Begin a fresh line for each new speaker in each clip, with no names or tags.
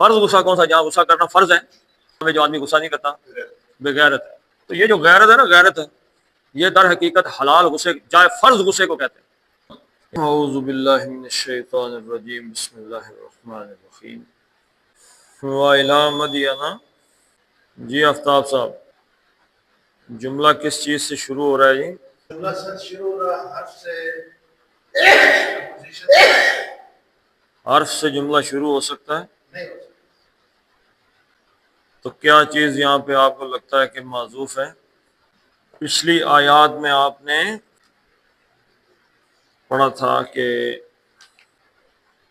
فرض غصہ کون سا؟ جہاں غصہ کرنا فرض ہے، ہمیں جو آدمی غصہ نہیں کرتا بغیرت ہے۔ تو یہ جو غیرت ہے نا، غیرت ہے، یہ در حقیقت حلال غصے، جائے فرض غصے کو کہتے ہیں۔ اعوذ باللہ من الشیطان الرجیم، بسم اللہ الرحمن الرحیم۔ وَإِلَىٰ مَدْيَنَ، جی آفتاب صاحب، جملہ کس چیز سے شروع ہو رہا ہے جی؟
جملہ سے شروع ہو رہا حرف سے،
حرف سے جملہ شروع ہو سکتا ہے؟
نہیں ہو سکتا۔
تو کیا چیز یہاں پہ آپ کو لگتا ہے کہ معذوف ہے؟ پچھلی آیات میں آپ نے پڑھا تھا کہ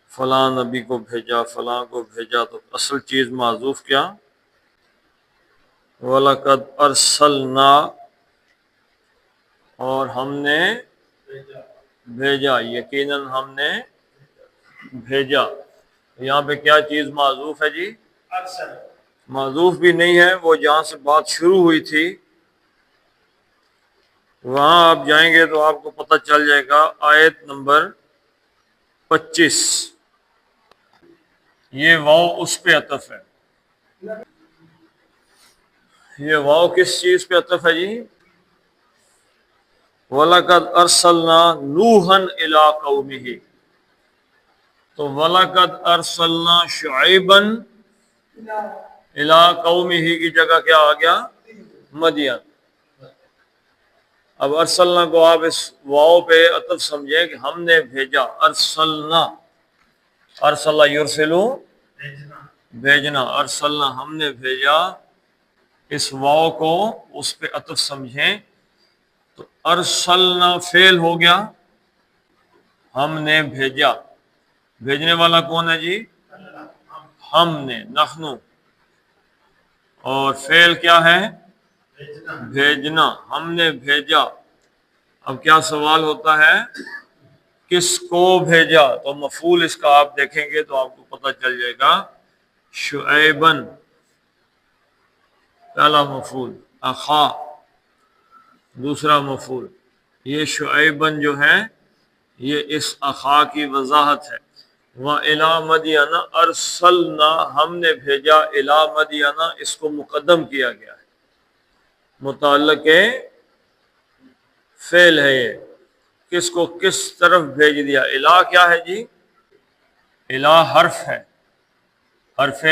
فلاں نبی کو بھیجا، فلاں کو بھیجا، تو اصل چیز معذوف کیا؟ وَلَقَدْ أَرْسَلْنَا، اور ہم نے بھیجا، یقیناً ہم نے بھیجا۔ یہاں پہ کیا چیز معذوف ہے جی؟
ارسل،
معذوف بھی نہیں ہے، وہ جہاں سے بات شروع ہوئی تھی وہاں آپ جائیں گے تو آپ کو پتہ چل جائے گا۔ آیت نمبر 25، یہ واو اس پہ عطف ہے۔ یہ واو کس چیز پہ عطف ہے جی؟ وَلَقَدْ أَرْسَلْنَا نُوحًا إِلَىٰ قَوْمِهِ، تو وَلَقَدْ أَرْسَلْنَا شُعَيْبًا إِلَىٰ قَوْمِهِ کی جگہ کیا آ گیا؟ مدین۔ اب ارسلنا کو آپ اس واو پہ عطف سمجھیں کہ ہم نے بھیجا، ارسلنا، ارسلہ یرسلو، بھیجنا، ارسلنا ہم نے بھیجا، اس واو کو اس پہ عطف سمجھیں تو ارسلنا فعل ہو گیا، ہم نے بھیجا۔ بھیجنے والا کون ہے جی؟ ہم نے، نحنو، اور فعل کیا ہے؟ بھیجنا، ہم نے بھیجا۔ اب کیا سوال ہوتا ہے؟ کس کو بھیجا؟ تو مفعول اس کا آپ دیکھیں گے تو آپ کو پتہ چل جائے گا، شعیبن پہلا مفعول، اخا دوسرا مفعول۔ یہ شعیبن جو ہے یہ اس اخا کی وضاحت ہے۔ وَإِلَىٰ مَدْيَنَ أَرْسَلْنَا، ہم نے بھیجا، إِلَىٰ مَدْيَنَ اس کو مقدم کیا گیا ہے، متعلق فعل ہے یہ، کس کو کس طرف بھیج دیا؟ الہ کیا ہے جی؟ الہ حرف ہے، حرف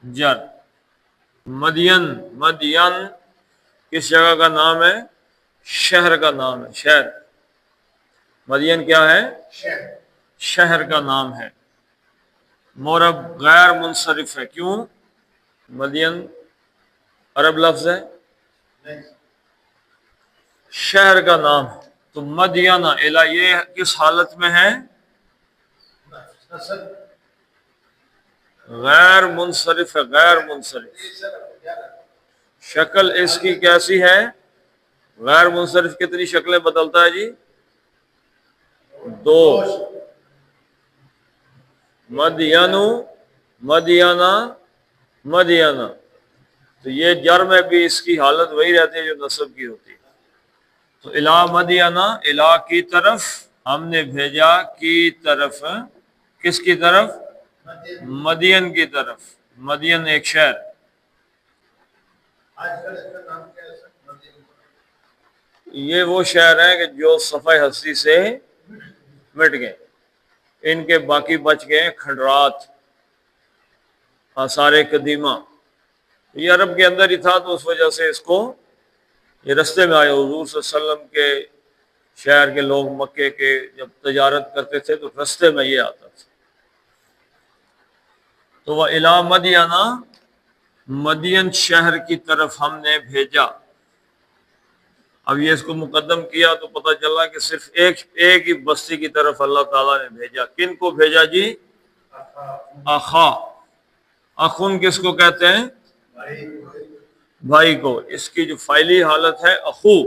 جر۔ مدین، مدین کس جگہ کا نام ہے؟ شہر کا نام ہے، شہر۔ مدین کیا ہے؟ شہر کا نام ہے۔ مورب غیر منصرف ہے، کیوں؟ مدین عرب لفظ ہے، شہر کا نام ہے۔ تو مدینہ الہ یہ کس حالت میں ہے؟ غیر منصرف ہے، غیر منصرف۔ شکل اس کی کیسی ہے؟ غیر منصرف کتنی شکلیں بدلتا ہے جی؟ دو، مدینو، مدینہ، مدینہ۔ تو یہ جر میں بھی اس کی حالت وہی رہتی ہے جو نصب کی ہوتی ہے۔ تو الہ مدینہ، الہ کی طرف، ہم نے بھیجا کی طرف، کس کی طرف؟ مدین کی طرف۔ مدین ایک شہر، یہ وہ شہر ہیں کہ جو صفحہ ہستی سے مٹ گئے، ان کے باقی بچ گئے کھنڈرات، آثار قدیمہ۔ یہ عرب کے اندر ہی تھا تو اس وجہ سے اس کو یہ رستے میں آئے۔ حضور صلی اللہ علیہ وسلم کے شہر کے لوگ مکے کے جب تجارت کرتے تھے تو رستے میں یہ آتا تھا۔ تو وہ الہ مدینہ، مدین شہر کی طرف ہم نے بھیجا۔ اب یہ اس کو مقدم کیا تو پتہ چلا کہ صرف ایک ہی بستی کی طرف اللہ تعالیٰ نے بھیجا۔ کن کو بھیجا جی؟ اخا۔ اخن کس کو کہتے ہیں؟ بھائی کو۔ اس کی جو فعلی حالت ہے اخو،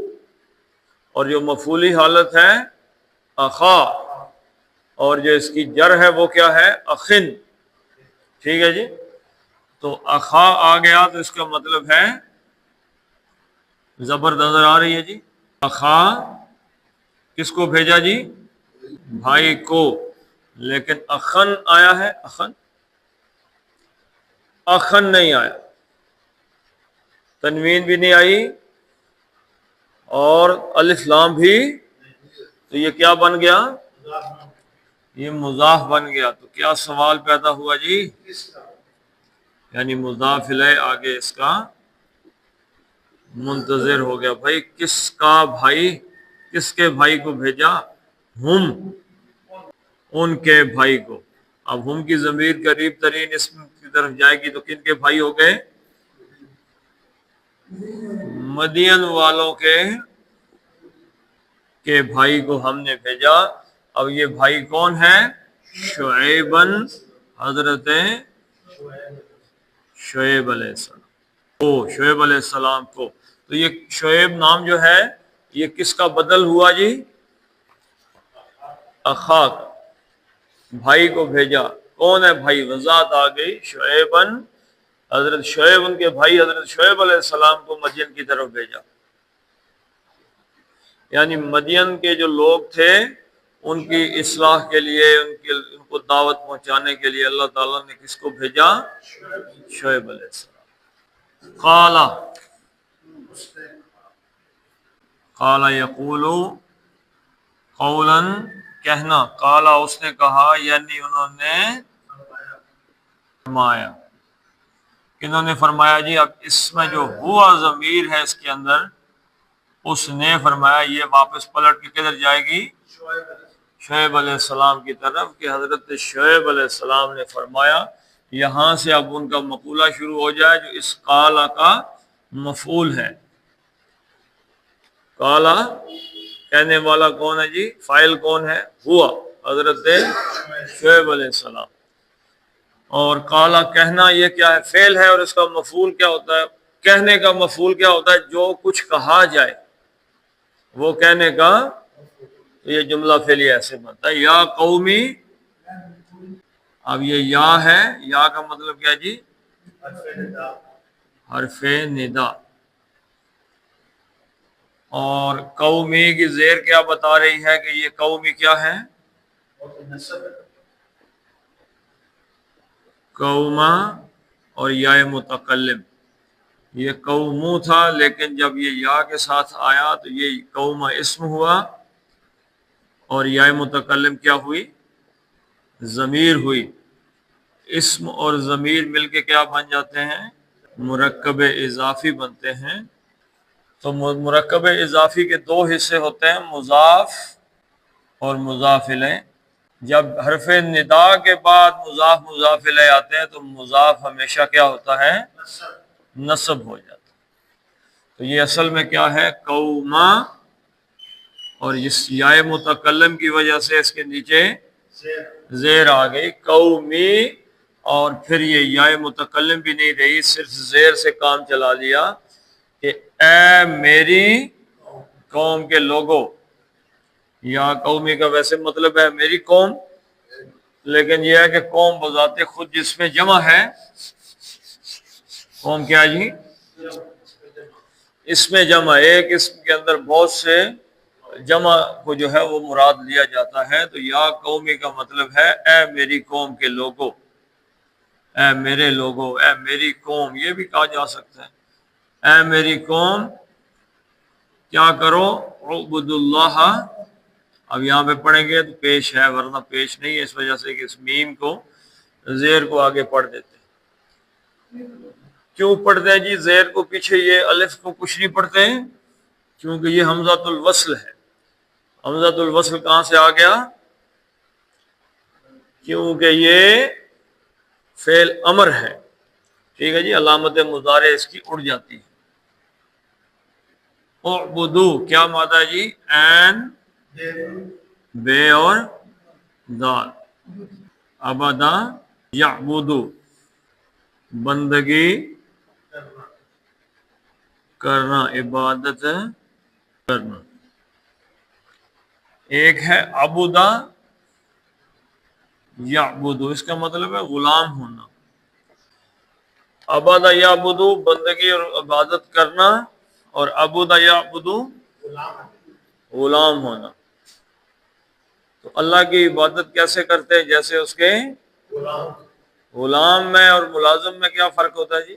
اور جو مفعولی حالت ہے اخا، اور جو اس کی جر ہے وہ کیا ہے؟ اخن۔ ٹھیک ہے جی؟ تو اخا آ گیا تو اس کا مطلب ہے، زبر نظر آ رہی ہے جی؟ اخا کس کو بھیجا جی؟ بھائی کو۔ لیکن اخن آیا ہے، اخن اخن نہیں آیا، تنوین بھی نہیں آئی، اور الف لام بھی، تو یہ کیا بن گیا؟ یہ مضاف بن گیا۔ تو کیا سوال پیدا ہوا جی؟
کس کا؟
یعنی مضاف الیہ آگے اس کا منتظر ہو گیا، بھائی کس کا بھائی، کس کے بھائی کو بھیجا؟ ہم، ان کے بھائی کو۔ اب ہم کی ضمیر قریب ترین اسم کی طرف جائے گی تو کن کے بھائی ہو گئے؟ مدین والوں کے بھائی کو ہم نے بھیجا۔ اب یہ بھائی کون ہے؟ شعیبن، حضرت شعیب علیہ السلام کو، شعیب علیہ السلام کو۔ تو یہ شعیب نام جو ہے یہ کس کا بدل ہوا جی؟ اخاق، بھائی کو بھیجا۔ کون ہے بھائی؟ وضاحت آ گئی، شعیبن، حضرت شعیب ان کے بھائی حضرت شعیب علیہ السلام کو مدین کی طرف بھیجا۔ یعنی مدین کے جو لوگ تھے ان کی اصلاح کے لیے، ان کو دعوت پہنچانے کے لیے اللہ تعالیٰ نے کس کو بھیجا؟ شعیب علیہ السلام۔ قال یقول قولا، کہنا، قال اس نے کہا، یعنی انہوں نے فرمایا۔ کنہوں نے فرمایا جی؟ اب اس میں جو ہوا ضمیر ہے اس کے اندر، اس نے فرمایا، یہ واپس پلٹ کے کدھر جائے گی؟ شعیب علیہ السلام کی طرف، کہ حضرت شعیب علیہ السلام نے فرمایا۔ یہاں سے اب ان کا مقولہ شروع ہو جائے جو اس قال کا مفعول ہے۔ قال کہنے والا کون ہے جی؟ فاعل کون ہے؟ ہوا، حضرت شعیب علیہ السلام۔ اور قال کہنا یہ کیا ہے؟ فعل ہے، اور اس کا مفعول کیا ہوتا ہے؟ کہنے کا مفعول کیا ہوتا ہے؟ جو کچھ کہا جائے وہ کہنے کا، یہ جملہ فعلی ایسے بنتا ہے، یا قومی۔ اب یہ یا ہے، یا کا مطلب کیا جی؟ حرف ندا۔ اور قومی کی زیر کیا بتا رہی ہے کہ یہ قومی کیا ہے؟ قوما، اور یا متکلم۔ یہ قومو تھا، لیکن جب یہ یا کے ساتھ آیا تو یہ قوم اسم ہوا، اور یا متکلم کیا ہوئی؟ ضمیر ہوئی۔ اسم اور ضمیر مل کے کیا بن جاتے ہیں؟ مرکب اضافی بنتے ہیں۔ تو مرکب اضافی کے دو حصے ہوتے ہیں، مضاف اور مضاف الیہ۔ جب حرف ندا کے بعد مضاف مضاف الیہ آتے ہیں تو مضاف ہمیشہ کیا ہوتا ہے؟ نصب ہو جاتا ہے۔ تو یہ اصل میں کیا ہے؟ قوما، اور اس یا متکلم کی وجہ سے اس کے نیچے زیر آ گئی، قومی، اور پھر یہ یا متکلم بھی نہیں رہی، صرف زیر سے کام چلا لیا کہ اے میری قوم کے لوگوں۔ یا قومی کا ویسے مطلب ہے میری قوم، لیکن یہ ہے کہ قوم بذات خود جس میں جمع ہے، قوم کیا جی؟ اس میں جمع، ایک اسم کے اندر بہت سے جمع کو جو ہے وہ مراد لیا جاتا ہے۔ تو یا قومی کا مطلب ہے اے میری قوم کے لوگوں، اے میرے لوگوں، اے میری قوم، یہ بھی کہا جا سکتا ہے۔ اے میری قوم کیا کرو؟ عبد اللہ۔ اب یہاں پہ پڑھیں گے تو پیش ہے، ورنہ پیش نہیں ہے، اس وجہ سے کہ اس میم کو، زیر کو آگے پڑھ دیتے ہیں۔ کیوں پڑھتے ہیں جی زیر کو پیچھے؟ یہ الف کو کچھ نہیں پڑھتے ہیں کیونکہ یہ حمزۃ الوصل ہے۔ حمزۃ الوصل کہاں سے آ گیا؟ کیونکہ یہ فعل امر ہے، ٹھیک ہے جی، علامت مضارع اس کی اڑ جاتی ہے۔ اعبدو کیا مادہ ہے جی؟ عین، بے اور دال۔ عبدا یعبدو، بندگی کرنا، عبادت کرنا۔ ایک ہے عبدا یعبدو، اس کا مطلب ہے غلام ہونا۔ عبدا یعبدو بندگی اور عبادت کرنا، اور عبدا یعبدو غلام ہونا۔ تو اللہ کی عبادت کیسے کرتے ہیں؟ جیسے اس کے غلام میں اور ملازم میں کیا فرق ہوتا ہے جی؟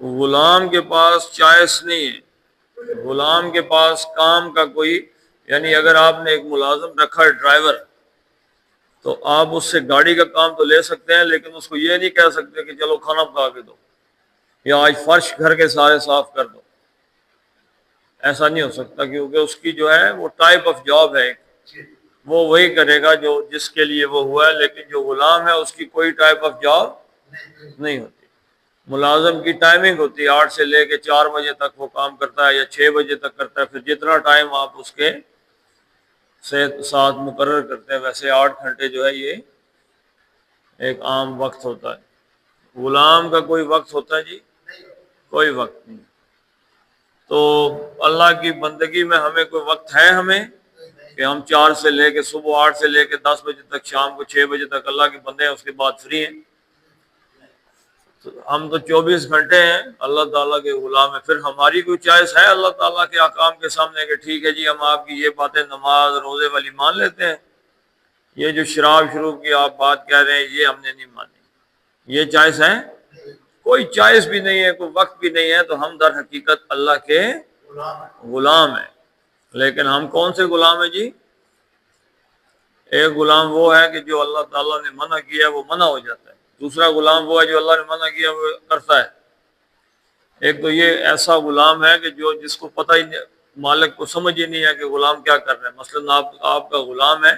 غلام کے پاس چوائس نہیں ہے، غلام کے پاس کام کا کوئی، یعنی اگر آپ نے ایک ملازم رکھا ہے ڈرائیور، تو آپ اس سے گاڑی کا کام تو لے سکتے ہیں، لیکن اس کو یہ نہیں کہہ سکتے کہ چلو کھانا پکا کے دو یا آج فرش گھر کے سارے صاف کر دو. ایسا نہیں ہو سکتا، کیونکہ اس کی جو ہے وہ ٹائپ آف جاب ہے، وہ وہی کرے گا جو جس کے لیے وہ ہوا ہے. لیکن جو غلام ہے اس کی کوئی ٹائپ آف جاب نہیں ہوتی. ملازم کی ٹائمنگ ہوتی ہے، 8 سے لے کے 4 بجے تک وہ کام کرتا ہے یا 6 بجے تک کرتا ہے. پھر جتنا ٹائم آپ اس کے ساتھ مقرر کرتے ہیں، ویسے 8 گھنٹے جو ہے یہ ایک عام وقت ہوتا ہے. غلام کا کوئی وقت ہوتا ہے جی؟ کوئی وقت نہیں. تو اللہ کی بندگی میں ہمیں کوئی وقت ہے ہمیں کہ ہم 4 سے لے کے صبح 8 سے لے کے 10 بجے تک، شام کو 6 بجے تک اللہ کے بندے ہیں، اس کے بعد فری ہیں؟ تو ہم تو 24 گھنٹے ہیں اللہ تعالیٰ کے غلام ہیں. پھر ہماری کوئی چوائس ہے اللہ تعالیٰ کے احکام کے سامنے کہ ٹھیک ہے جی ہم آپ کی یہ باتیں نماز روزے والی مان لیتے ہیں، یہ جو شراب شروع کی آپ بات کہہ رہے ہیں یہ ہم نے نہیں مانی؟ یہ چوائس ہے؟ کوئی چوائس بھی نہیں ہے، کوئی وقت بھی نہیں ہے. تو ہم در حقیقت اللہ کے غلام ہیں. لیکن ہم کون سے غلام ہیں جی؟ ایک غلام وہ ہے کہ جو اللہ تعالیٰ نے منع کیا وہ منع ہو جاتا ہے، دوسرا غلام وہ ہے جو اللہ نے منع کیا وہ کرتا ہے. ایک تو یہ ایسا غلام ہے کہ جو جس کو پتہ ہی نہیں، مالک کو سمجھ ہی نہیں ہے کہ غلام کیا کر رہے ہیں. مثلا آپ کا غلام ہے،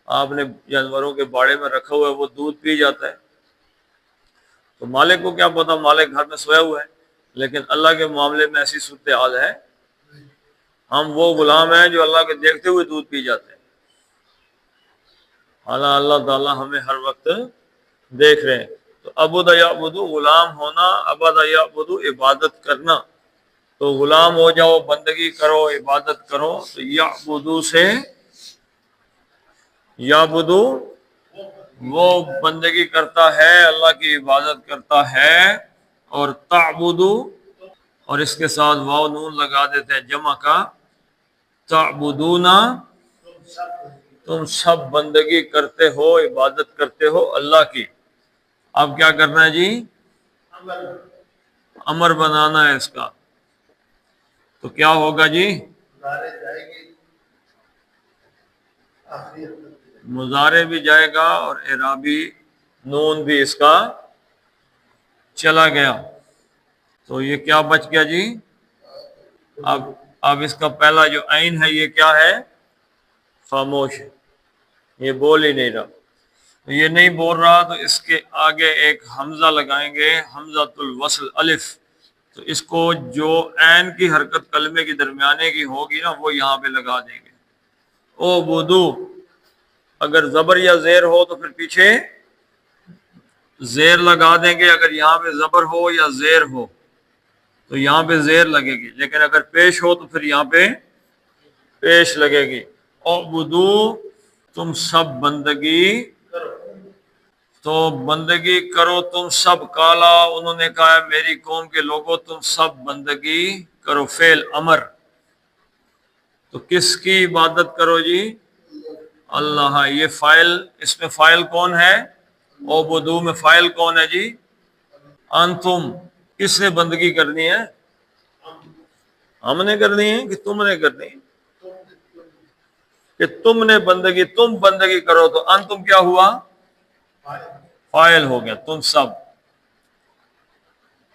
آپ نے جانوروں کے باڑے میں رکھا ہوا ہے، وہ دودھ پی جاتا ہے، تو مالک کو کیا پتا، مالک گھر میں سویا ہوا ہے. لیکن اللہ کے معاملے میں ایسی صورتحال ہے، ہم وہ غلام ہیں جو اللہ کے دیکھتے ہوئے دودھ پی جاتے ہیں. حالانکہ اللہ تعالیٰ ہمیں ہر وقت دیکھ رہے ہیں. تو عبد یعبدو غلام ہونا، عبد یعبدو عبادت کرنا. تو غلام ہو جاؤ، بندگی کرو، عبادت کرو. تو یعبدو سے یعبدو وہ بندگی کرتا ہے، اللہ کی عبادت کرتا ہے. اور تعبدو، اور اس کے ساتھ واو نون لگا دیتے ہیں جمع کا، تعبدونا تم سب بندگی کرتے ہو، عبادت کرتے ہو اللہ کی. اب کیا کرنا ہے جی؟ امر بنانا ہے اس کا. تو کیا ہوگا جی؟
جائے گی آخری
مضارع بھی جائے گا اور اعرابی نون بھی اس کا چلا گیا. تو یہ کیا بچ گیا جی؟ اب اس کا پہلا جو عین ہے یہ کیا ہے؟ خاموش ہے، یہ بول ہی نہیں رہا. یہ نہیں بول رہا تو اس کے آگے ایک حمزہ لگائیں گے، حمزۃ الوصل الف. تو اس کو جو عین کی حرکت کلمے کی درمیانے کی ہوگی نا وہ یہاں پہ لگا دیں گے. او بدو، اگر زبر یا زیر ہو تو پھر پیچھے زیر لگا دیں گے. اگر یہاں پہ زبر ہو یا زیر ہو تو یہاں پہ زیر لگے گی، لیکن اگر پیش ہو تو پھر یہاں پہ پیش لگے گی. اعبدو تم سب بندگی، تو بندگی کرو تم سب. کالا انہوں نے کہا میری قوم کے لوگوں تم سب بندگی کرو، فعل امر. تو کس کی عبادت کرو جی؟ اللہ. یہ فائل، اس میں فائل کون ہے؟ اعبدو میں فائل کون ہے جی؟ انتم. کس نے بندگی کرنی ہے؟ ہم نے کرنی ہے کہ تم نے کرنی ہے؟ کہ تم نے بندگی، تم بندگی کرو. تو انتم کیا ہوا؟ فائل ہو گیا، تم سب.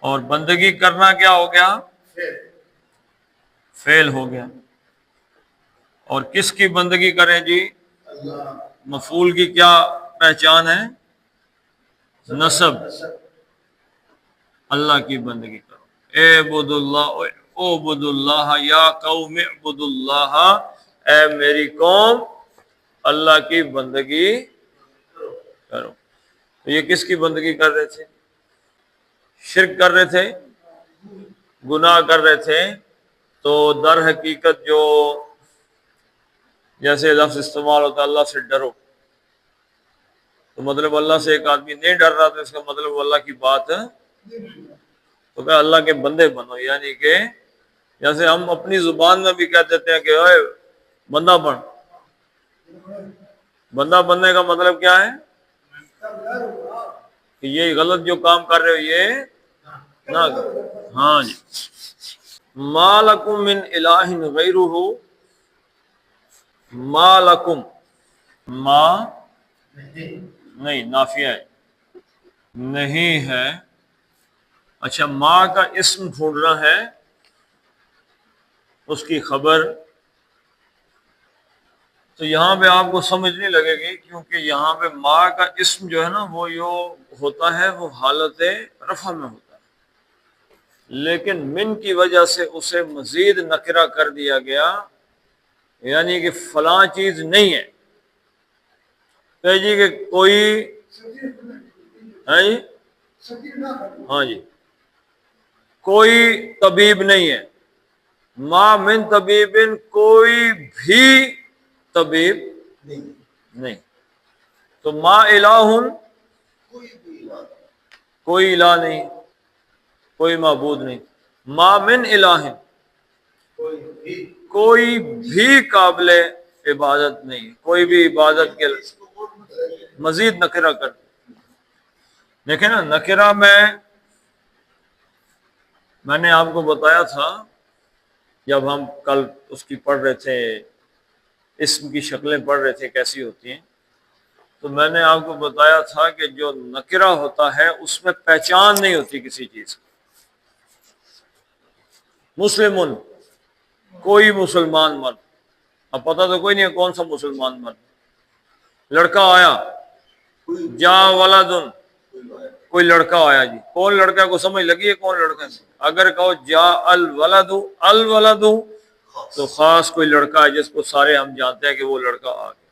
اور بندگی کرنا کیا ہو گیا؟ فعل ہو گیا. اور کس کی بندگی کریں جی؟ مفعول کی کیا پہچان ہے؟ نصب. اللہ کی بندگی کرو. اعبد اللہ، اعبد اللہ یا قوم اعبد اللہ، اے میری قوم اللہ کی بندگی کرو. تو یہ کس کی بندگی کر رہے تھے؟ شرک کر رہے تھے، گناہ کر رہے تھے. تو در حقیقت جو جیسے لفظ استعمال ہوتا ہے اللہ سے ڈرو، تو مطلب اللہ سے ایک آدمی نہیں ڈر رہا تو اس کا مطلب وہ اللہ کی بات ہے تو کہ اللہ کے بندے بنو. یعنی کہ جیسے ہم اپنی زبان میں بھی کہہ دیتے ہیں کہ اے بندہ بن، بندہ بننے کا مطلب کیا ہے کہ یہ غلط جو کام کر رہے ہو یہ نہ ہاں جی. ما لکم من الہ غیرہ، ما لکم، ما نہیں نافیہ ہے، نہیں ہے. اچھا ما کا اسم ڈھونڈنا ہے، اس کی خبر، تو یہاں پہ آپ کو سمجھ نہیں لگے گی، کیونکہ یہاں پہ ما کا اسم جو ہے نا وہ جو ہوتا ہے وہ حالت رفع میں ہوتا ہے، لیکن من کی وجہ سے اسے مزید نکرہ کر دیا گیا، یعنی کہ فلاں چیز نہیں ہے. کہ جی کہ کوئی ہے جی ہاں جی کوئی طبیب نہیں ہے، ما من طبیب، کوئی بھی طبیب نہیں. تو ما الہ، کوئی الہ نہیں، کوئی معبود نہیں. ما من الہ، کوئی بھی قابل عبادت نہیں، کوئی بھی عبادت کے مزید نکرہ کر. دیکھیں نا نکرہ میں نے آپ کو بتایا تھا جب ہم کل اس کی پڑھ رہے تھے، اسم کی شکلیں پڑھ رہے تھے کیسی ہوتی ہیں، تو میں نے آپ کو بتایا تھا کہ جو نکرہ ہوتا ہے اس میں پہچان نہیں ہوتی کسی چیز کی. مسلمن، کوئی مسلمان مرد، اب پتہ تو کوئی نہیں ہے کون سا مسلمان مرد. لڑکا آیا، جا ولدن، کوئی لڑکا آیا جی، کون لڑکا کو سمجھ لگی ہے کون لڑکا ہے؟ اگر کہو جا الولد، الولد تو خاص کوئی لڑکا ہے جس کو سارے ہم جانتے ہیں کہ وہ لڑکا آ گیا.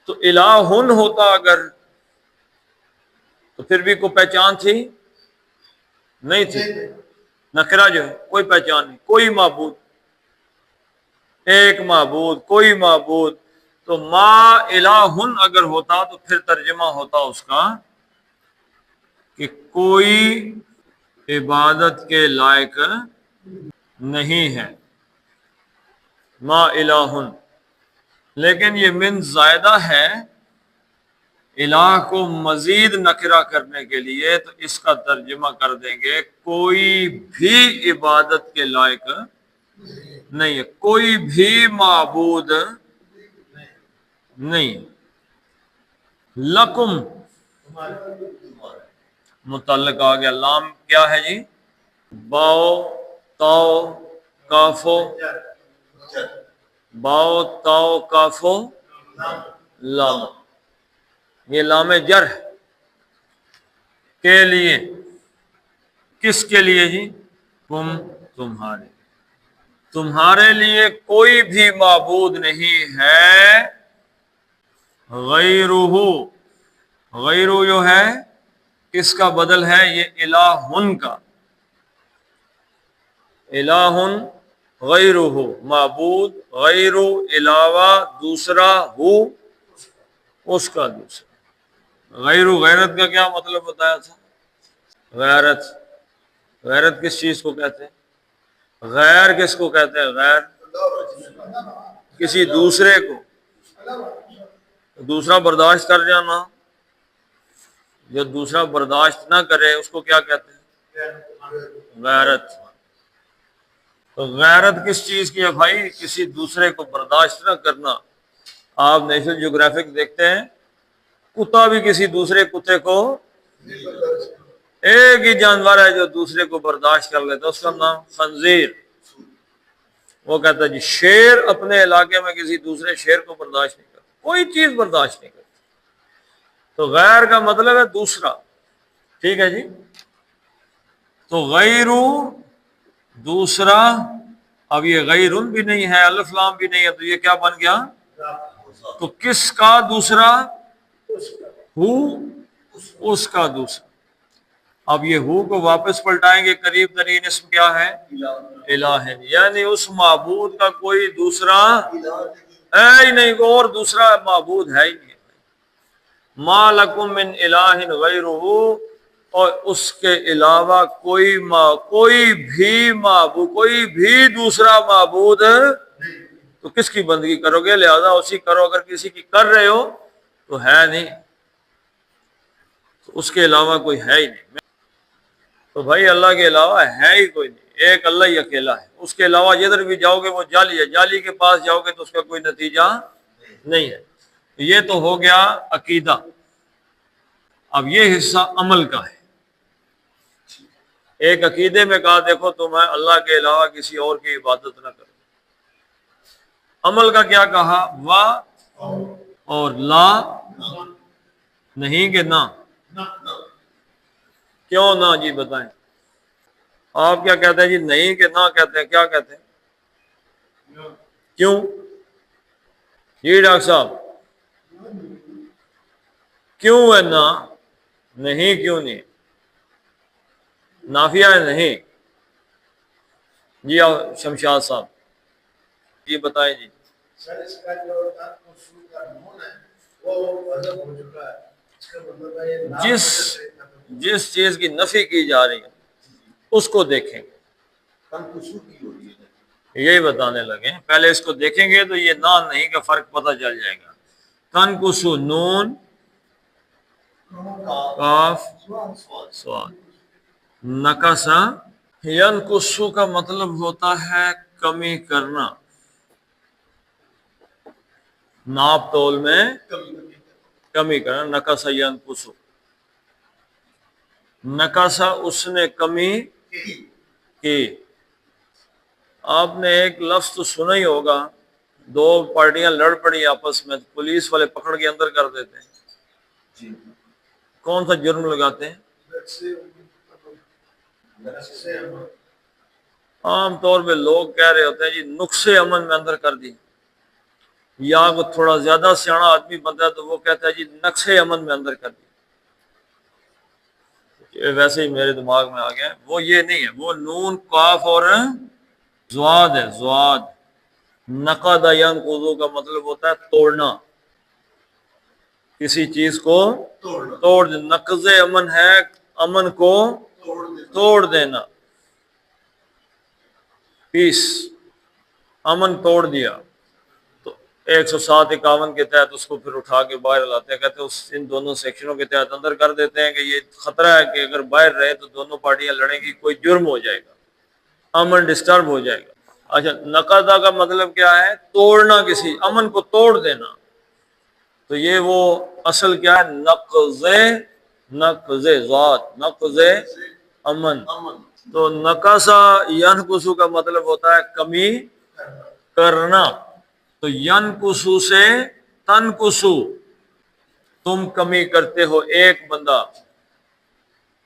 تو الہن ہوتا اگر تو پھر بھی کوئی پہچان تھی نہیں تھی. نکرہ جو ہے کوئی پہچان نہیں، کوئی معبود، ایک معبود، کوئی معبود. تو ما الہن اگر ہوتا تو پھر ترجمہ ہوتا اس کا کہ کوئی عبادت کے لائق نہیں ہے، ما الہن. لیکن یہ من زائدہ ہے الہ کو مزید نکرہ کرنے کے لیے، تو اس کا ترجمہ کر دیں گے کوئی بھی عبادت کے لائق نہیں ہے، کوئی بھی معبود نہیں. لکم متعلق آ گیا، لام کیا ہے جی؟ باؤ تاؤ کافو، باؤ تاؤ کافو لام، یہ لام جر ہے. کے لیے، کس کے لیے جی؟ تمہارے، تمہارے لیے کوئی بھی معبود نہیں ہے. غیرہ، غیرہ جو ہے کس کا بدل ہے؟ یہ الہن کا. الہن غیرہ، معبود، غیر علاوہ، دوسرا، ہو اس کا دوسرا. غیر غیرت کا کیا مطلب بتایا تھا؟ غیرت، غیرت کس چیز کو کہتے ہیں؟ غیر کس کو کہتے ہیں؟ غیر کسی دوسرے کو، دوسرا برداشت کر جانا. جو دوسرا برداشت نہ کرے اس کو کیا کہتے ہیں؟ غیرت. تو غیرت کس چیز کی ہے بھائی؟ کسی دوسرے کو برداشت نہ کرنا. آپ نیشنل جیوگرافک دیکھتے ہیں، کتا بھی کسی دوسرے کتے کو، ایک ہی جانور ہے جو دوسرے کو برداشت کر لیتا ہے، اس کا نام خنزیر. وہ کہتا ہے جی شیر اپنے علاقے میں کسی دوسرے شیر کو برداشت نہیں کرتا، کوئی چیز برداشت نہیں کرتا. تو غیر کا مطلب ہے دوسرا. ٹھیک ہے جی. تو غیر دوسرا، اب یہ غیرن بھی نہیں ہے، الف لام بھی نہیں ہے، تو یہ کیا بن گیا؟ تو کس کا دوسرا؟ ہو، اس کا دوسرا. اب یہ ہو کو واپس پلٹائیں گے، قریب ترین اسم کیا ہے؟ الہ، یعنی اس معبود کا کوئی دوسرا ہے ہی نہیں، اور دوسرا معبود ہے ہی نہیں. ما لکم من الہ غیرہ، اور اس کے علاوہ کوئی بھی معبود، کوئی بھی دوسرا معبود تو کس کی بندگی کرو گے؟ لہذا اسی کرو، اگر کسی کی کر رہے ہو تو ہے نہیں، تو اس کے علاوہ کوئی ہے ہی نہیں۔ تو بھائی اللہ کے علاوہ ہے ہی کوئی نہیں، ایک اللہ ہی اکیلا ہے، اس کے علاوہ جدھر بھی جاؤ گے وہ جعلی ہے، جعلی کے پاس جاؤ گے تو اس کا کوئی نتیجہ نہیں ہے۔ یہ تو ہو گیا عقیدہ۔ اب یہ حصہ عمل کا ہے۔ ایک عقیدے میں کہا دیکھو تم اللہ کے علاوہ کسی اور کی عبادت نہ کرو۔ عمل کا کیا کہا؟ وا اور لا، نہیں کہ نہ۔ کیوں نہ؟ جی بتائیں، آپ کیا کہتے ہیں؟ جی نہیں کہ نہ کہتے ہیں، کیا کہتے ہیں؟ کیوں جی ڈاکٹر صاحب؟ کیوں ہے نہ؟ نہیں کیوں نہیں؟ نافیہ ہے نہیں؟ جی شمشاد صاحب جی بتائیں جی۔
سر اس کا جو تنقصو کا نون ہے وہ حذف ہو چکا ہے، اس کا مطلب ہے یہ لا
جس چیز کی نفی کی جا رہی ہے اس کو دیکھیں گے،
تنقصو کی ہو رہی ہے۔
یہی بتانے لگے، پہلے اس کو دیکھیں گے تو یہ نہ نہیں کا فرق پتہ چل جائے گا۔ تنقصو نون کاف سواد، نقصا ینقصو کا مطلب ہوتا ہے کمی کرنا، ناپ تول میں کمی کرنا۔ نقصا ینقصو، نقصا اس نے کمی کی۔ آپ نے ایک لفظ تو سنا ہی ہوگا، دو پارٹیاں لڑ پڑی آپس میں، پولیس والے پکڑ کے اندر کر دیتے ہیں، کون سا جرم لگاتے ہیں؟ عام طور پہ لوگ کہہ رہے ہوتے ہیں جی نقص امن میں اندر کر دی، یا وہ تھوڑا زیادہ سیاح آدمی بنتا ہے تو وہ کہتا ہے جی نقص امن میں اندر کر دی۔ ویسے ہی میرے دماغ میں آ گیا، وہ یہ نہیں ہے، وہ نون قاف اور زواد ہے، زواد۔ نقد ینقض کا مطلب ہوتا ہے توڑنا، کسی چیز کو توڑ دینا۔ نقض امن ہے امن کو توڑ دینا، پیس، امن توڑ دیا۔ تو 107-51 کے تحت اس کو پھر اٹھا کے باہر لاتے ہیں، کہتے ہیں ان دونوں سیکشنوں کے تحت اندر کر دیتے ہیں کہ یہ خطرہ ہے کہ اگر باہر رہے تو دونوں پارٹیاں لڑیں گی، کوئی جرم ہو جائے گا، امن ڈسٹرب ہو جائے گا۔ اچھا، نقضہ کا مطلب کیا ہے؟ توڑنا، کسی امن کو توڑ دینا۔ تو یہ وہ اصل کیا ہے؟ نقض ذات، نقض امن۔ تو نقصا ینقصو کا مطلب ہوتا ہے کمی کرنا۔ تو ینقصو سے تنقصو، تم کمی کرتے ہو، ایک بندہ،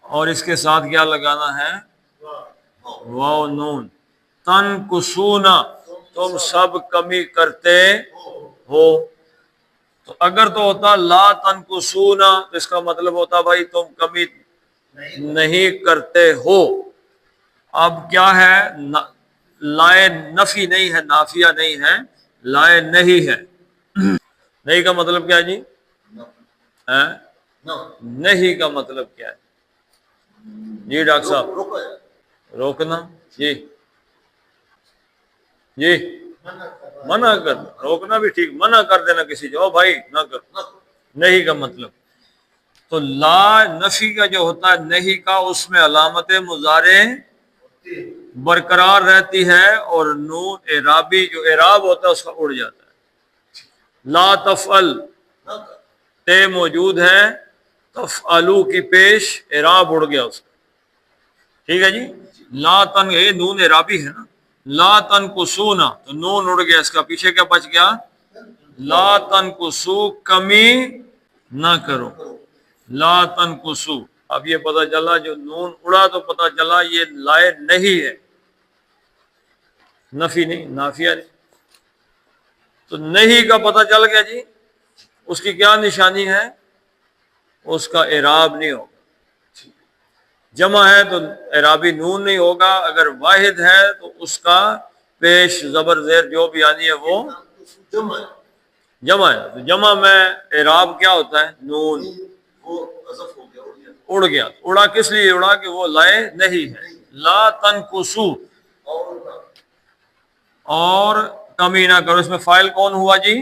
اور اس کے ساتھ کیا لگانا ہے؟ واو نون۔ تنقصونا، تم سب کمی کرتے ہو۔ تو اگر تو ہوتا لا تنقصونا تو اس کا مطلب ہوتا بھائی تم کمی نہیں کرتے ہو۔ اب کیا ہے؟ لائے نفی نہیں ہے، نافیہ نہیں ہے، لائے نہیں ہے۔ نہیں کا مطلب کیا جی؟ نہیں کا مطلب کیا ہے جی ڈاکٹر صاحب؟ روکنا جی، جی منع کر، روکنا بھی ٹھیک، منع کر دینا کسی جو بھائی نہ کر۔ نہیں کا مطلب تو لا نفی کا جو ہوتا ہے نہیں کا، اس میں علامت مضارع برقرار رہتی ہے اور نون اعرابی جو اعراب ہوتا ہے اس کا اڑ جاتا ہے۔ لا تفعل، تے موجود ہے، تفعلو کی پیش اعراب اڑ گیا اس کا، ٹھیک ہے جی۔ لا تن، یہ نون اعرابی ہے نا، لا تنقصونا تو نون اڑ گیا اس کا، پیچھے کیا بچ گیا؟ لا تنقصو، کمی نہ کرو، لا تنقصو۔ اب یہ پتہ چلا جو نون اڑا تو پتہ چلا یہ لائے نہیں ہے، نفی نہیں، نافیہ نہیں۔ تو نہیں کا پتہ چل گیا جی، اس کی کیا نشانی ہے؟ اس کا اعراب نہیں ہوگا۔ جمع ہے تو اعرابی نون نہیں ہوگا، اگر واحد ہے تو اس کا پیش زبر زیر جو بھی آنی ہے وہ جمع ہے۔ تو جمع میں اعراب کیا ہوتا ہے؟ نون، اڑ گیا۔ اڑا کس لیے اڑا؟ کہ وہ لائے نہیں ہے۔ لا تنقصو، اور کمی نہ کرو. اس میں فاعل کون ہوا جی؟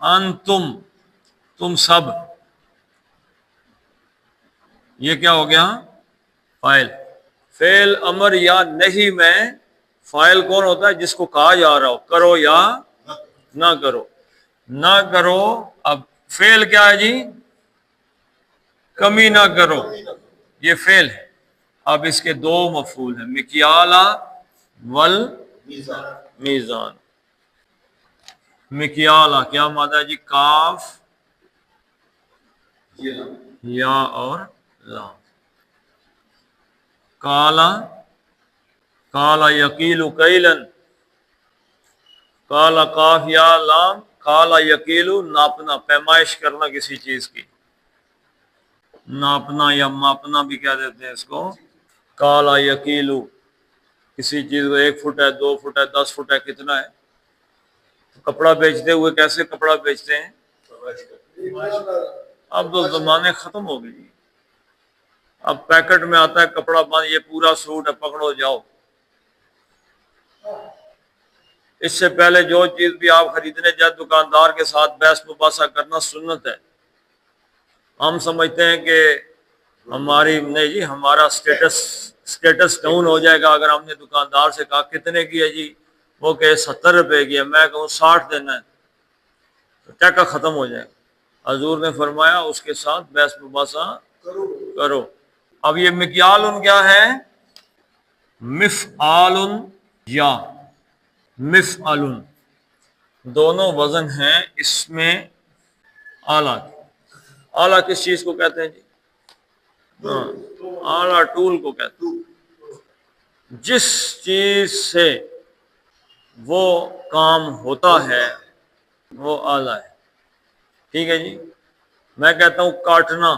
انتم، تم سب. یہ کیا ہو گیا؟ فاعل. فعل امر یا نہیں میں فاعل کون ہوتا ہے؟ جس کو کہا جا رہا ہو کرو یا نہ کرو. نہ کرو. اب فعل کیا ہے جی؟ کمی نہ کرو. یہ فعل ہے. اب اس کے دو مفعول ہیں، مکیالا ول
میزان
میزان. مکیالا کیا مادہ ہے جی؟ کاف
یہ
یا اور لام. کالا، کالا یقیل کیلن. کالا کاف یا لام. کالا یقیل ناپنا، پیمائش کرنا کسی چیز کی. ناپنا یا ماپنا بھی کہہ دیتے ہیں اس کو. کالا یقیلو، کسی چیز کو 1 فٹ ہے، 2 فٹ ہے، 10 فٹ ہے، کتنا ہے. کپڑا بیچتے ہوئے کیسے کپڑا بیچتے ہیں؟ اب تو زمانے ختم ہو گئے جی. اب پیکٹ میں آتا ہے کپڑا بند، یہ پورا سوٹ ہے، پکڑو جاؤ. اس سے پہلے جو چیز بھی آپ خریدنے جائیں دکاندار کے ساتھ بحث مباحثہ کرنا سنت ہے. ہم سمجھتے ہیں کہ ہماری نہیں جی، ہمارا سٹیٹس ڈاؤن ہو جائے گا اگر ہم نے دکاندار سے کہا کتنے کی ہے جی، وہ کہ 70 روپے کی ہے، میں کہوں 60 دینا ہے، تو ٹیکہ ختم ہو جائے گا. حضور نے فرمایا اس کے ساتھ بحث مباحثہ کرو. اب یہ مکیال کیا ہے؟ مفعال یا مفعل، دونوں وزن ہیں اس میں اعلیٰ. اعلیٰ کس چیز کو کہتے ہیں جی؟ ہاں، اعلیٰ ٹول کو کہتے ہیں. جس چیز سے وہ کام ہوتا ہے وہ اعلیٰ ہے. ٹھیک ہے جی. میں کہتا ہوں کاٹنا،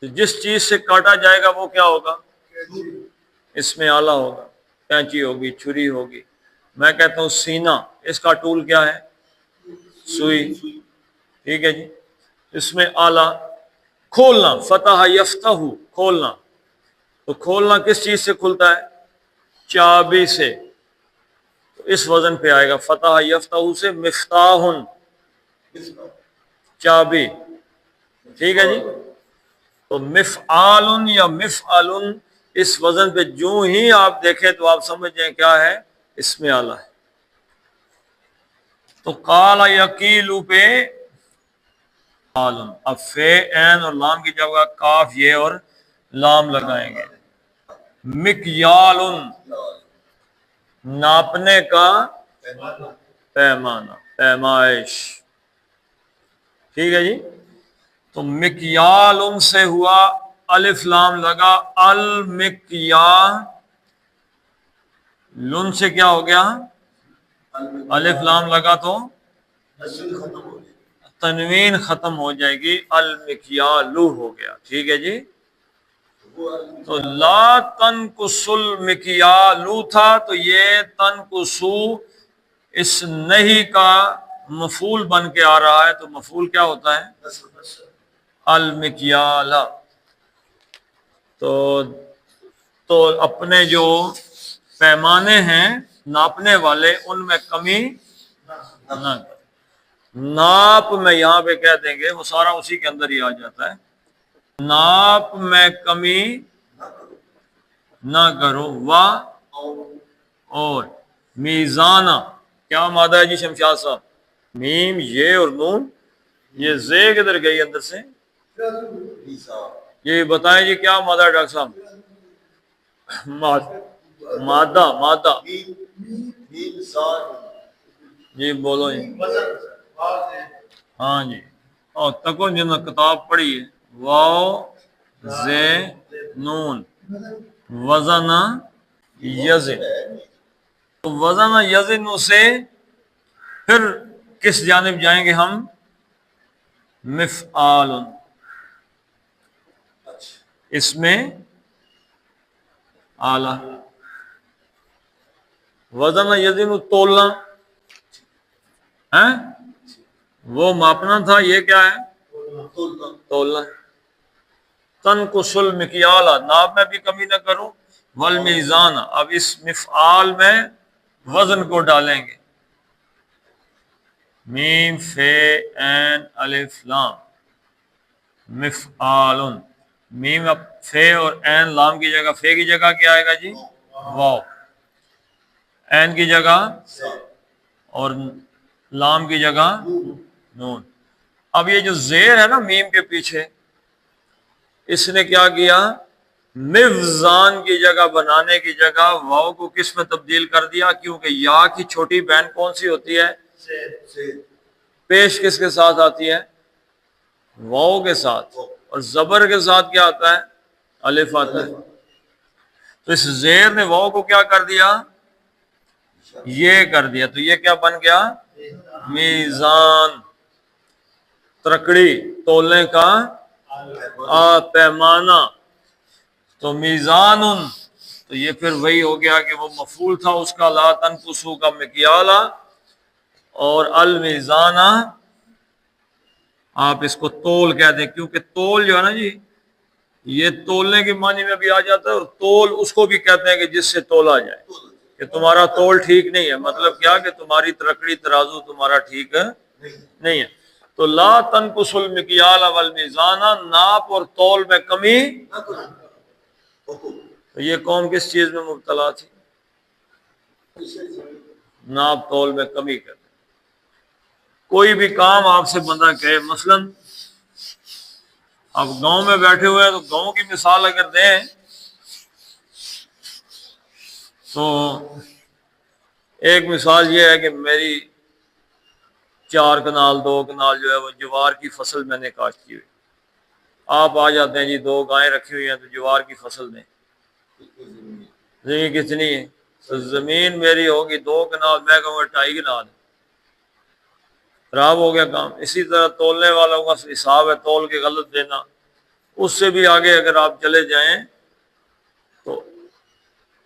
تو جس چیز سے کاٹا جائے گا وہ کیا ہوگا؟ اس میں اعلیٰ ہوگا. کینچی ہوگی، چھری ہوگی. میں کہتا ہوں سینا، اس کا ٹول کیا ہے؟ سوئی. ٹھیک ہے جی. اس میں اعلیٰ. کھولنا، فتح یفتح، کھولنا، تو کھولنا کس چیز سے کھلتا ہے؟ چابی سے. تو اس وزن پہ آئے گا، فتح یفتح سے مفتاح، چابی. ٹھیک ہے جی. تو مفعال یا مفعل اس وزن پہ جو ہی آپ دیکھیں تو آپ سمجھ جائیں کیا ہے؟ اس میں اعلیٰ ہے. تو قال یقیل پہ عالم. اب فے عین اور لام کی جگہ کاف یہ اور لام لگائیں گے. مکیال، ناپنے کا پیمانہ، پیمائش. ٹھیک ہے جی. تو مکیال سے ہوا، الف لام لگا، المکیال لن سے کیا ہو گیا؟ الف لام لگا تو تنوین ختم ہو جائے گی، المکیالو ہو گیا. ٹھیک ہے جی. تو لا تنقص المکیالو تھا، تو یہ تنقصو اس نہیں کا مفعول بن کے آ رہا ہے. تو مفعول کیا ہوتا ہے؟ المکیال. تو اپنے جو پیمانے ہیں ناپنے والے ان میں کمی نہ. ناپ میں یہاں پہ کہہ دیں گے، وہ سارا اسی کے اندر ہی آ جاتا ہے. ناپ میں کمی نہ کرو. اور میزانہ کیا مادہ ہے جی شمشاد صاحب؟ میم، یہ اور نون. یہ زے کدھر گئی اندر سے؟ یہ بتائیں جی کیا مادہ ہے ڈاکٹر صاحب؟ مادہ. جی بولو جی. ہاں جی. اور تکو جن کتاب پڑھی ہے، واو زے نون وزن یزن. تو وزن یزن سے پھر کس جانب جائیں گے ہم؟ مفعال. اس میں اعلیٰ. وزن یزن تولنا ہے، وہ ماپنا تھا، یہ کیا ہے؟ تولنا. تنقص المکیال، ناپ میں بھی کمی نہ کرو. والمیزان، اب اس مفعال میں وزن کو ڈالیں گے. میم فے عین الف لام مفعال. میم اب فے اور عین لام کی جگہ، فے کی جگہ کیا آئے گا جی؟ واو. عین کی جگہ اور لام کی جگہ نون. اب یہ جو زیر ہے نا میم کے پیچھے، اس نے کیا کیا؟ مفزان کی جگہ بنانے کی جگہ واو کو کس میں تبدیل کر دیا؟ کیونکہ یا کی چھوٹی بہن کون سی ہوتی ہے؟ پیش کس کے ساتھ آتی ہے؟ واو کے ساتھ. اور زبر کے ساتھ کیا آتا ہے؟ الف آتا ہے. تو اس زیر نے واو کو کیا کر دیا؟ یہ کر دیا. تو یہ کیا بن گیا؟ میزان، ترکڑی، تولنے کا پیمانہ. تو میزان، تو یہ پھر وہی ہو گیا کہ وہ مفعول تھا اس کا، لا تنقصو کا مکیالا، اور المیزانہ آپ اس کو تول کہہ دیں، کیونکہ تول جو ہے نا جی، یہ تولنے کے معنی میں بھی آ جاتا ہے، اور تول اس کو بھی کہتے ہیں کہ جس سے تولا جائے، کہ تمہارا تول ٹھیک نہیں ہے، مطلب کیا کہ تمہاری ترکڑی ترازو تمہارا ٹھیک نہیں ہے. تو لا تنقص المکیال والمیزان، ناپ اور تول میں کمی. تو یہ قوم کس چیز میں مبتلا تھی؟ ناپ تول میں کمی کرتے. کوئی بھی کام آپ سے بندہ کہے، مثلا آپ گاؤں میں بیٹھے ہوئے ہیں تو گاؤں کی مثال اگر دیں تو ایک مثال یہ ہے کہ میری 4 کنال 2 کنال جو ہے وہ جوار کی فصل میں نے کاشت کی ہوئی. آپ آ جاتے ہیں جی 2 گائیں رکھی ہوئی ہیں تو جوار کی فصل دیں. زمین کتنی ہے؟ تو زمین میری ہوگی 2 کنال، میں کہوں گا 2.5 کنال. خراب ہو گیا کام. اسی طرح تولنے والوں کا حساب ہے، تول کے غلط دینا. اس سے بھی آگے اگر آپ چلے جائیں تو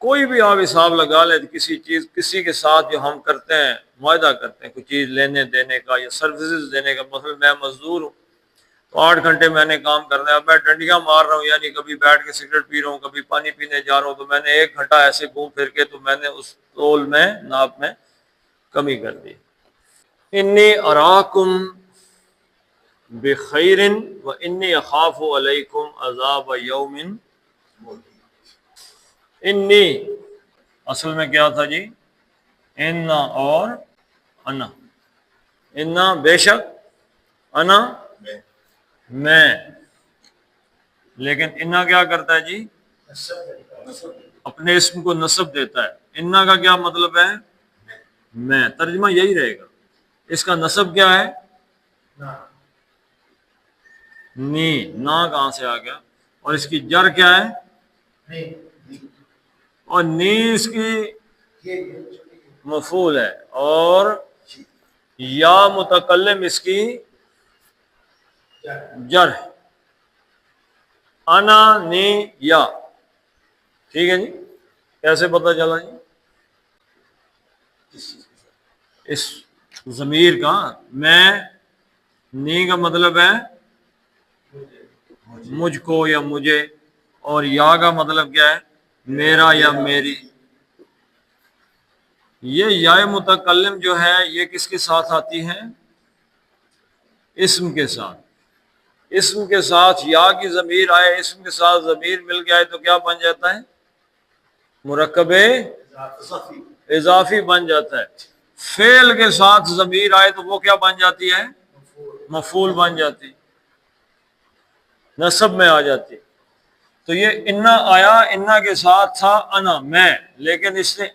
کوئی بھی آپ حساب لگا لیں، کسی چیز کسی کے ساتھ جو ہم کرتے ہیں، معاہدہ کرتے ہیں کوئی چیز لینے دینے کا یا سروسز دینے کا. مثلا میں مزدور ہوں تو 8 گھنٹے میں نے کام کرنا ہے. اب میں ڈنڈیاں مار رہا ہوں، یعنی کبھی بیٹھ کے سگریٹ پی رہا ہوں، کبھی پانی پینے جا رہا ہوں، تو میں نے 1 گھنٹہ ایسے گھوم پھر کے تو میں نے اس تول میں ناپ میں کمی کر دی. انی اراکم بخیر و انی اخاف علیکم عذاب یوم. انی اصل میں کیا تھا جی؟ انا اور انا. انا بے شک، انا میں. لیکن انا کیا کرتا ہے جی؟ اپنے اسم کو نسب دیتا ہے. انا کا کیا مطلب ہے؟ میں. ترجمہ یہی رہے گا. اس کا نسب کیا ہے؟ نی. نا کہاں سے آ گیا؟ اور اس کی جر کیا ہے؟ اور نی اس کی مفعول ہے، اور یا متکلم اس کی جر ہے. انا نی یا. ٹھیک ہے جی. کیسے پتہ چلا جی؟ اس ضمیر کا میں، نی کا مطلب ہے مجھ کو یا مجھے، اور یا کا مطلب کیا ہے؟ میرا یا میری. یہ یا متکلم جو ہے یہ کس کے ساتھ آتی ہے؟ اسم کے ساتھ. اسم کے ساتھ یا کی ضمیر آئے، اسم کے ساتھ ضمیر مل گیا ہے تو کیا بن جاتا ہے؟ مرکب اضافی بن جاتا ہے. فعل کے ساتھ ضمیر آئے تو وہ کیا بن جاتی ہے؟ مفعول بن جاتی، نسب میں آ جاتی. تو یہ انا آیا، انا کے ساتھ تھا انا میں، لیکن اس نے